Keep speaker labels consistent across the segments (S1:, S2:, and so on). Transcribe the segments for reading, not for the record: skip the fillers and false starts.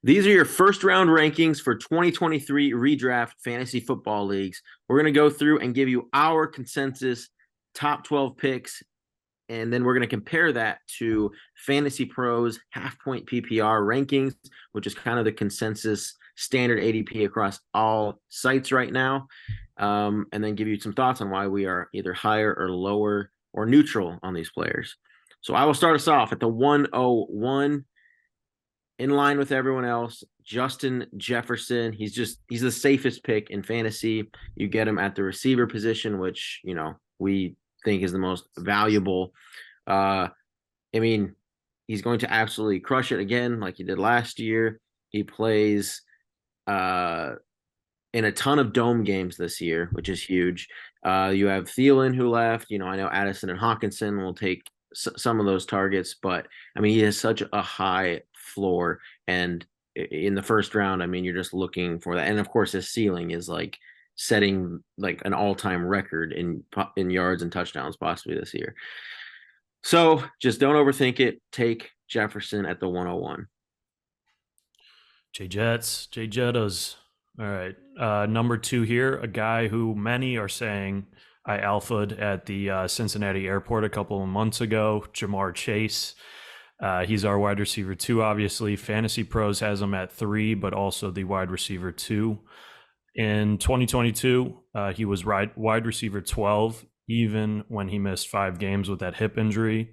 S1: These are your first round rankings for 2023 redraft fantasy football leagues. We're going to go through and give you our consensus top 12 picks, and then we're going to compare that to Fantasy Pros half point PPR rankings, which is kind of the consensus standard ADP across all sites right now. And then give you some thoughts on why we are either higher or lower or neutral on these players. So I will start us off at the 101, in line with everyone else. Justin Jefferson. He's the safest pick in fantasy. You get him at the receiver position, which we think is the most valuable. I mean, he's going to absolutely crush it again, like he did last year. He plays in a ton of dome games this year, which is huge. You have Thielen who left. I know Addison and Hawkinson will take some of those targets, but I mean, he has such a high floor. And in the first round, I mean, you're just looking for that. And of course, his ceiling is like setting like an all-time record in yards and touchdowns possibly this year. So just don't overthink it. Take Jefferson at the 101.
S2: J Jettas. All right. Number two here, a guy who many are saying I alphaed at the Cincinnati airport a couple of months ago, Jamar Chase. He's our wide receiver 2, obviously. Fantasy Pros has him at 3, but also the wide receiver 2. In 2022, he was wide receiver 12, even when he missed 5 games with that hip injury.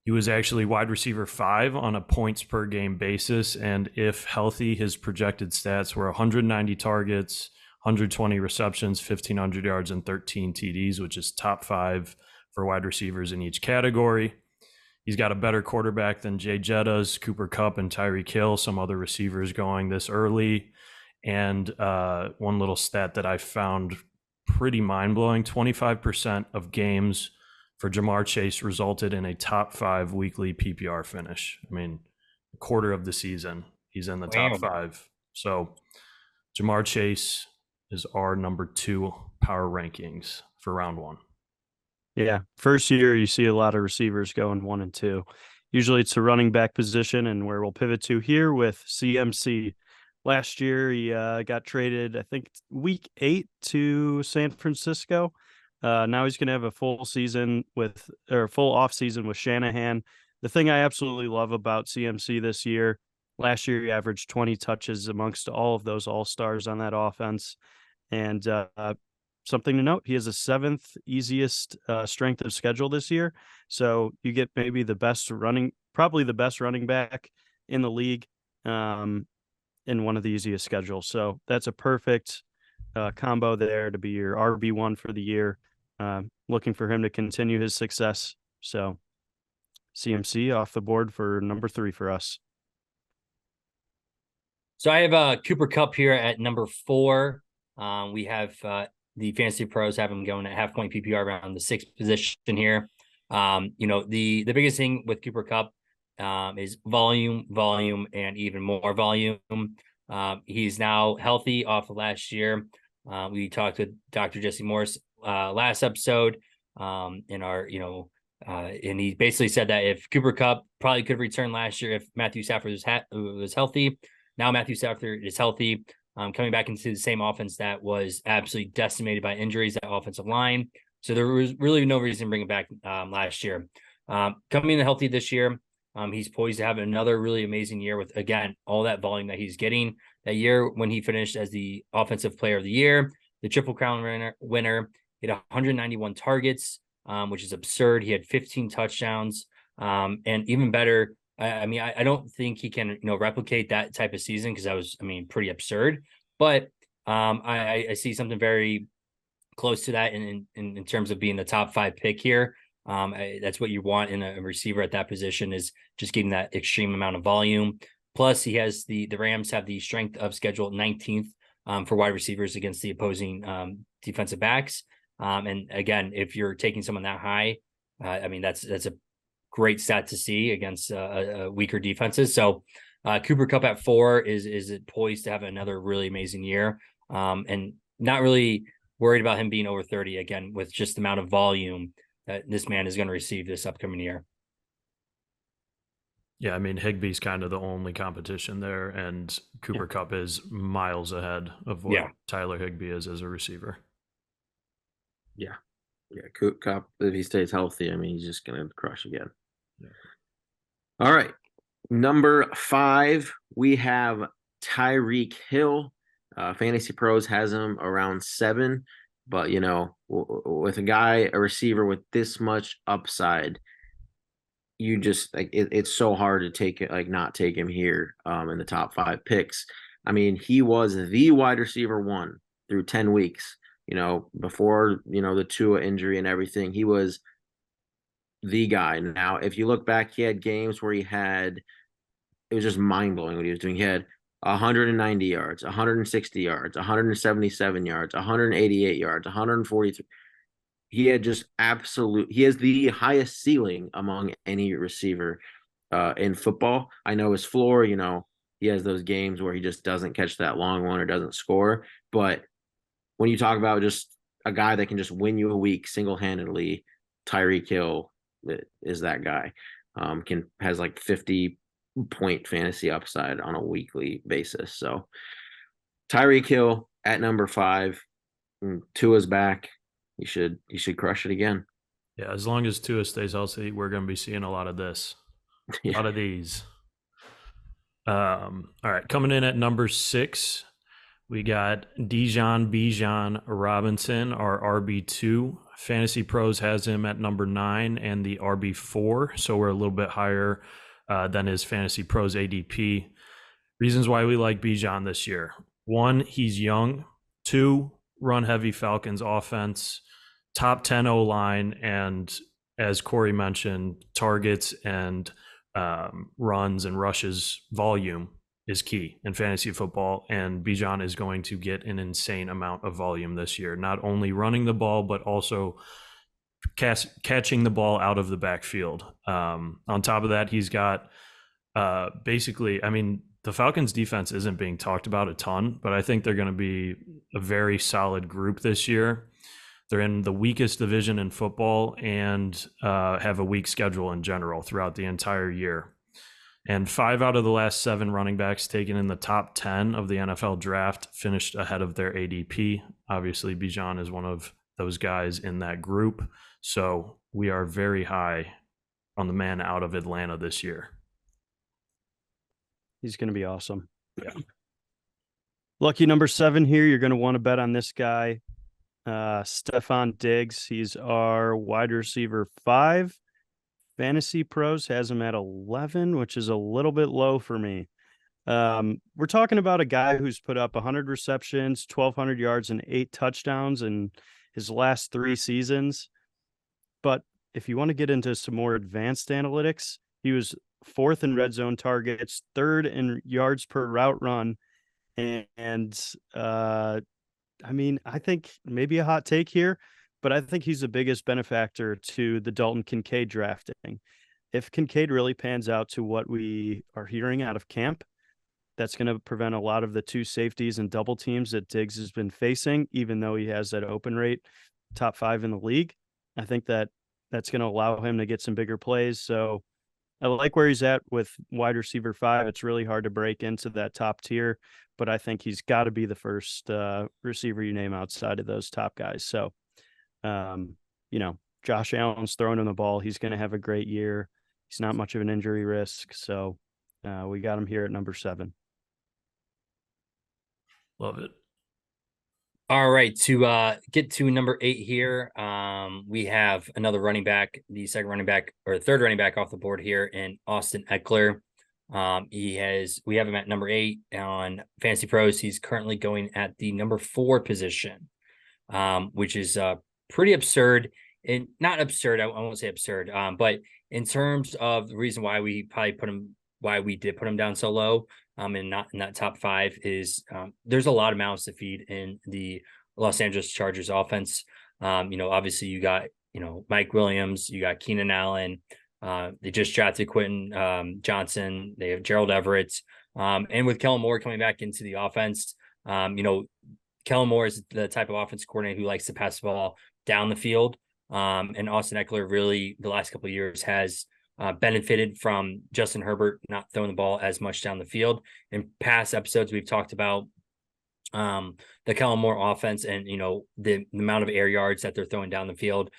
S2: He was actually wide receiver 5 on a points per game basis. And if healthy, his projected stats were 190 targets, 120 receptions, 1,500 yards, and 13 TDs, which is top 5 for wide receivers in each category. He's got a better quarterback than Jay Jettas, Cooper Kupp, and Tyreek Hill, some other receivers going this early. And one little stat that I found pretty mind-blowing, 25% of games for Jamar Chase resulted in a top 5 weekly PPR finish. I mean, a quarter of the season, he's in the top 5. So Jamar Chase is our number 2 power rankings for round 1.
S3: Yeah, first year you see a lot of receivers going 1 and 2. Usually it's a running back position, and where we'll pivot to here with CMC. Last year he got traded, I think, week 8 to San Francisco. Now he's going to have a full off season with Shanahan. The thing I absolutely love about CMC this year, last year he averaged 20 touches amongst all of those all-stars on that offense. And something to note, he has the 7th easiest strength of schedule this year. So you get maybe probably the best running back in the league in one of the easiest schedules. So that's a perfect combo there to be your RB1 for the year. Looking for him to continue his success. So CMC off the board for number 3 for us.
S4: So I have Cooper Kupp here at number 4. We have the Fantasy Pros have him going at half point PPR around the 6th position here. The biggest thing with Cooper Kupp is volume, and even more volume. He's now healthy off of last year. We talked with Dr. Jesse Morris last episode in our, and he basically said that if Cooper Kupp probably could return last year if Matthew Stafford was healthy. Now Matthew Stafford is healthy, coming back into the same offense that was absolutely decimated by injuries, that offensive line. So there was really no reason to bring him back last year. Coming in healthy this year, he's poised to have another really amazing year with, again, all that volume that he's getting. That year when he finished as the Offensive Player of the Year, the Triple Crown winner, he had 191 targets, which is absurd. He had 15 touchdowns, and even better, I don't think he can, replicate that type of season because that was, pretty absurd. But I see something very close to that in terms of being the top 5 pick here. That's what you want in a receiver at that position, is just getting that extreme amount of volume. Plus, he has the Rams have the strength of schedule 19th for wide receivers against the opposing defensive backs. And again, if you're taking someone that high, that's a great stat to see against weaker defenses. So Cooper Kupp at 4 is poised to have another really amazing year, and not really worried about him being over 30 again, with just the amount of volume that this man is going to receive this upcoming year.
S2: Yeah, I mean Higbee's kind of the only competition there, and Cooper Kupp is miles ahead of what Tyler Higbee is as a receiver.
S1: Yeah. Kupp, if he stays healthy, I mean, he's just going to crush again.
S2: Yeah.
S1: All right. Number 5, we have Tyreek Hill. Fantasy Pros has him around 7, but with a receiver with this much upside, you just it's so hard to take it, not take him here in the top 5 picks. I mean, he was the wide receiver 1 through 10 weeks. Before the Tua injury and everything, he was the guy. Now, if you look back, he had games where it was just mind blowing what he was doing. He had 190 yards, 160 yards, 177 yards, 188 yards, 143. He had just he has the highest ceiling among any receiver in football. I know his floor, he has those games where he just doesn't catch that long one or doesn't score. But when you talk about just a guy that can just win you a week single-handedly, Tyreek Hill is that guy. Has like 50-point fantasy upside on a weekly basis. So Tyreek Hill at number 5. Tua's back. You should crush it again.
S2: Yeah, as long as Tua stays healthy, we're going to be seeing a lot of this. A lot of these. All right, coming in at number 6, we got Bijan Robinson, our RB2. Fantasy Pros has him at number 9 and the RB4, so we're a little bit higher than his Fantasy Pros ADP. Reasons why we like Bijan this year: 1, he's young. 2, run-heavy Falcons offense. Top 10 O-line, and as Corey mentioned, targets and runs and rushes volume is key in fantasy football, and Bijan is going to get an insane amount of volume this year, not only running the ball, but also catching the ball out of the backfield. On top of that, he's got basically, I mean, the Falcons defense isn't being talked about a ton, but I think they're going to be a very solid group this year. They're in the weakest division in football and have a weak schedule in general throughout the entire year. And 5 out of the last 7 running backs taken in the top 10 of the NFL draft finished ahead of their ADP. Obviously, Bijan is one of those guys in that group. So we are very high on the man out of Atlanta this year.
S3: He's going to be awesome. Yeah. Lucky number 7 here. You're going to want to bet on this guy, Stefon Diggs. He's our wide receiver 5. Fantasy Pros has him at 11, which is a little bit low for me. We're talking about a guy who's put up 100 receptions, 1,200 yards, and 8 touchdowns in his last 3 seasons. But if you want to get into some more advanced analytics, he was 4th in red zone targets, 3rd in yards per route run. And I mean, I think maybe a hot take here, but I think he's the biggest benefactor to the Dalton Kincaid drafting. If Kincaid really pans out to what we are hearing out of camp, that's going to prevent a lot of the 2 safeties and double teams that Diggs has been facing, even though he has that open rate, top 5 in the league. I think that's going to allow him to get some bigger plays. So I like where he's at with wide receiver 5. It's really hard to break into that top tier, but I think he's got to be the first receiver you name outside of those top guys. So, Josh Allen's throwing him the ball. He's going to have a great year. He's not much of an injury risk. So we got him here at number 7.
S2: Love it.
S4: All right, to get to number 8 here, we have another running back, the second running back or third running back off the board here in Austin Ekeler. We have him at number 8 on Fantasy Pros. He's currently going at the number 4 position, which is pretty absurd. And not absurd, I won't say absurd, but in terms of the reason why we did put him down so low, and not in that top 5 is there's a lot of mouths to feed in the Los Angeles Chargers offense. Obviously you got, Mike Williams, you got Keenan Allen, they just drafted Quentin Johnson, they have Gerald Everett, and with Kellen Moore coming back into the offense, Kellen Moore is the type of offense coordinator who likes to pass the ball down the field. And Austin Ekeler really the last couple of years has benefited from Justin Herbert not throwing the ball as much down the field. In past episodes, we've talked about the Kellen Moore offense, and the amount of air yards that they're throwing down the field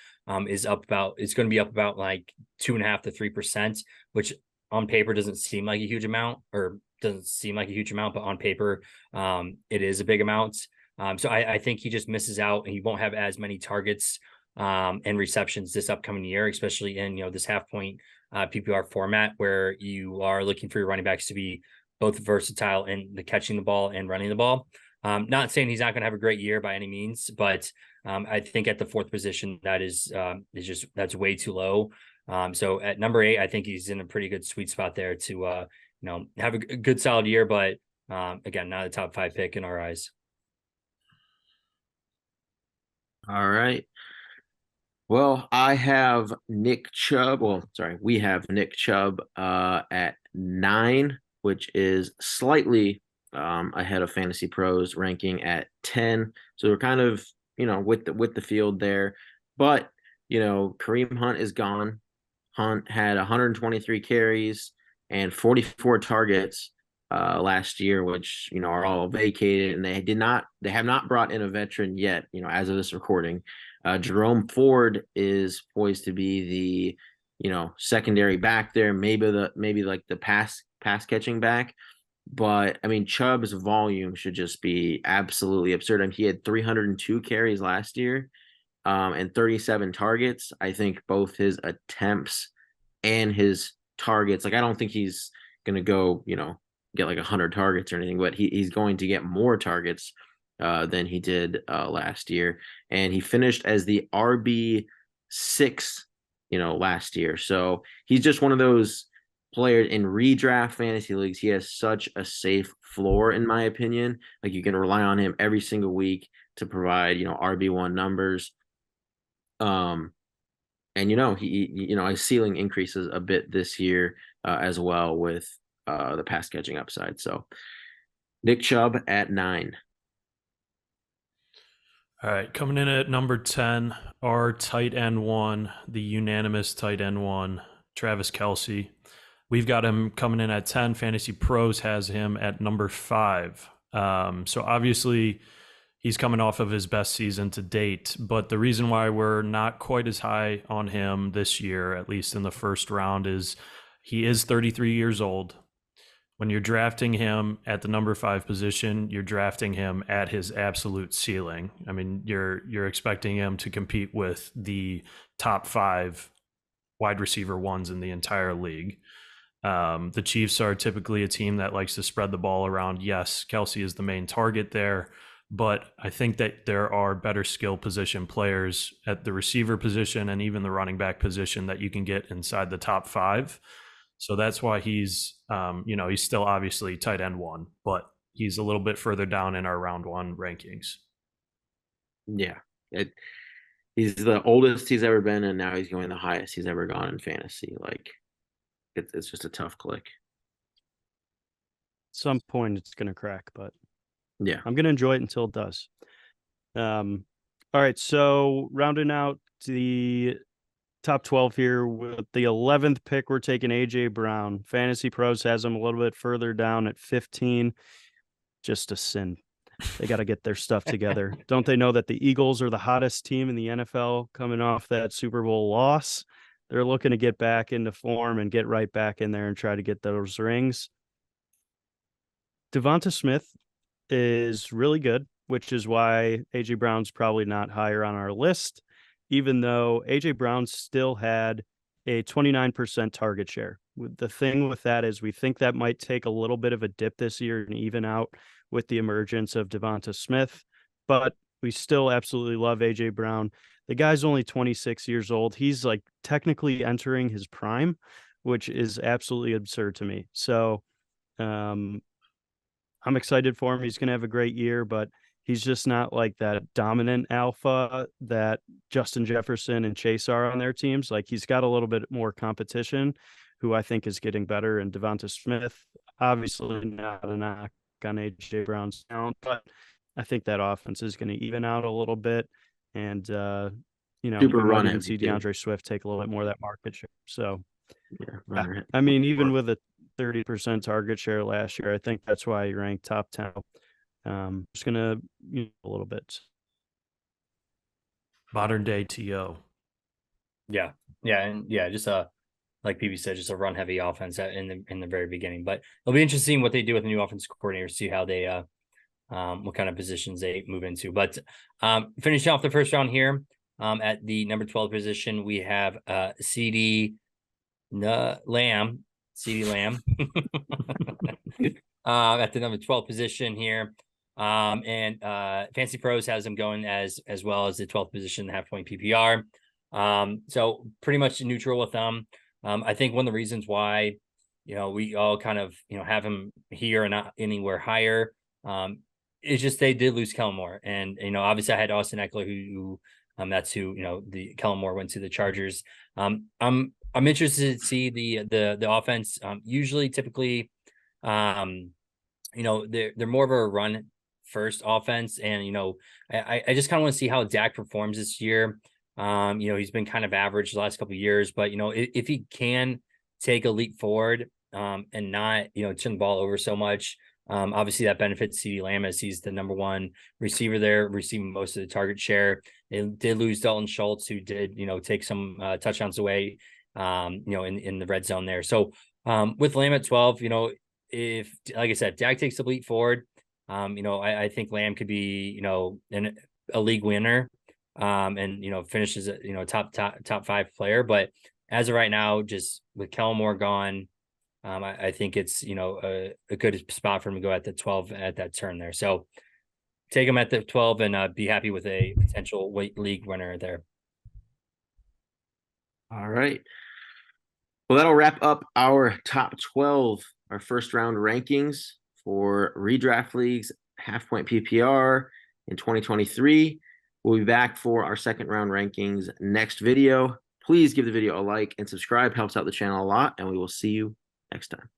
S4: is going to be up about like 2.5 to 3%, which on paper doesn't seem like a huge amount, but on paper it is a big amount. So I think he just misses out, and he won't have as many targets and receptions this upcoming year, especially in this half point PPR format where you are looking for your running backs to be both versatile in the catching the ball and running the ball. Not saying he's not going to have a great year by any means, but I think at the fourth position that's way too low. So at number 8, I think he's in a pretty good sweet spot there to have a good solid year, but again, not a top 5 pick in our eyes.
S1: All right. Well, I have Nick Chubb. Well, sorry, we have Nick Chubb at 9, which is slightly ahead of Fantasy Pros ranking at 10. So we're kind of, with the field there. But, Kareem Hunt is gone. Hunt had 123 carries and 44 targets last year, which, are all vacated, and they have not brought in a veteran yet, as of this recording. Jerome Ford is poised to be the, secondary back there, maybe like the pass catching back. But I mean, Chubb's volume should just be absolutely absurd. I mean, he had 302 carries last year, and 37 targets. I think both his attempts and his targets, like I don't think he's gonna go, get like 100 targets or anything, but he's going to get more targets than he did last year. And he finished as the RB6, last year. So he's just one of those players in redraft fantasy leagues. He has such a safe floor, in my opinion. Like you can rely on him every single week to provide, RB1 numbers. And he his ceiling increases a bit this year as well with the pass catching upside. So Nick Chubb at 9.
S2: All right, coming in at number 10, our tight end 1, the unanimous tight end 1, Travis Kelce. We've got him coming in at 10. Fantasy Pros has him at number 5. So obviously he's coming off of his best season to date, but the reason why we're not quite as high on him this year, at least in the first round, is he is 33 years old. When you're drafting him at the number 5 position, you're drafting him at his absolute ceiling. I mean, you're expecting him to compete with the top 5 wide receiver ones in the entire league. The Chiefs are typically a team that likes to spread the ball around. Yes, Kelce is the main target there, but I think that there are better skill position players at the receiver position and even the running back position that you can get inside the top 5. So that's why he's, he's still obviously tight end 1, but he's a little bit further down in our round 1 rankings.
S1: Yeah. He's the oldest he's ever been, and now he's going the highest he's ever gone in fantasy. Like, it's just a tough click.
S3: At some point it's going to crack, but
S1: yeah,
S3: I'm going to enjoy it until it does. All right, so rounding out the top 12 here with the 11th pick, we're taking AJ Brown. Fantasy Pros has him a little bit further down at 15. Just a sin. They got to get their stuff together. Don't they know that the Eagles are the hottest team in the NFL coming off that Super Bowl loss? They're looking to get back into form and get right back in there and try to get those rings. Devonta Smith is really good, which is why AJ Brown's probably not higher on our list, even though AJ Brown still had a 29% target share. The thing with that is we think that might take a little bit of a dip this year and even out with the emergence of Devonta Smith, but we still absolutely love AJ Brown. The guy's only 26 years old. He's like technically entering his prime, which is absolutely absurd to me. So I'm excited for him. He's going to have a great year, but he's just not like that dominant alpha that Justin Jefferson and Chase are on their teams. Like he's got a little bit more competition, who I think is getting better. And Devonta Smith, obviously not a knock on AJ Brown's talent, but I think that offense is going to even out a little bit. And, we might even see DeAndre Swift take a little bit more of that market share. So
S1: Yeah,
S3: I mean, even with a 30% target share last year, I think that's why he ranked top 10. Just gonna a little bit.
S2: Modern day TO.
S4: Yeah, and just like PB said, just a run heavy offense in the very beginning. But it'll be interesting what they do with the new offensive coordinator, see how they what kind of positions they move into. But finishing off the first round here, at the number 12 position, we have CeeDee Lamb. At the number 12 position here. And Fantasy Pros has him going as well as the 12th position, half point PPR. So pretty much neutral with them. I think one of the reasons why, we all kind of, have him here and not anywhere higher, it's just they did lose Kellen Moore. And, obviously I had Austin Ekeler who that's who, the Kellen Moore went to the Chargers. I'm interested to see the offense. Usually typically, they're more of a run first offense. And, I just kind of want to see how Dak performs this year. He's been kind of average the last couple of years, but if he can take a leap forward, and not, turn the ball over so much, obviously that benefits CeeDee Lamb as he's the number one receiver there, receiving most of the target share. They did lose Dalton Schultz, who did, take some touchdowns away, in the red zone there. So with Lamb at 12, if, like I said, Dak takes the leap forward, I think Lamb could be, a league winner, and finishes at top 5 player. But as of right now, just with Kellen Moore gone, I think it's a good spot for him to go at the 12 at that turn there. So take him at the 12 and be happy with a potential league winner there.
S1: All right. Well, that'll wrap up our top 12, our first round rankings for redraft leagues, half point PPR in 2023. We'll be back for our second round rankings next video. Please give the video a like and subscribe. Helps out the channel a lot, and we will see you next time.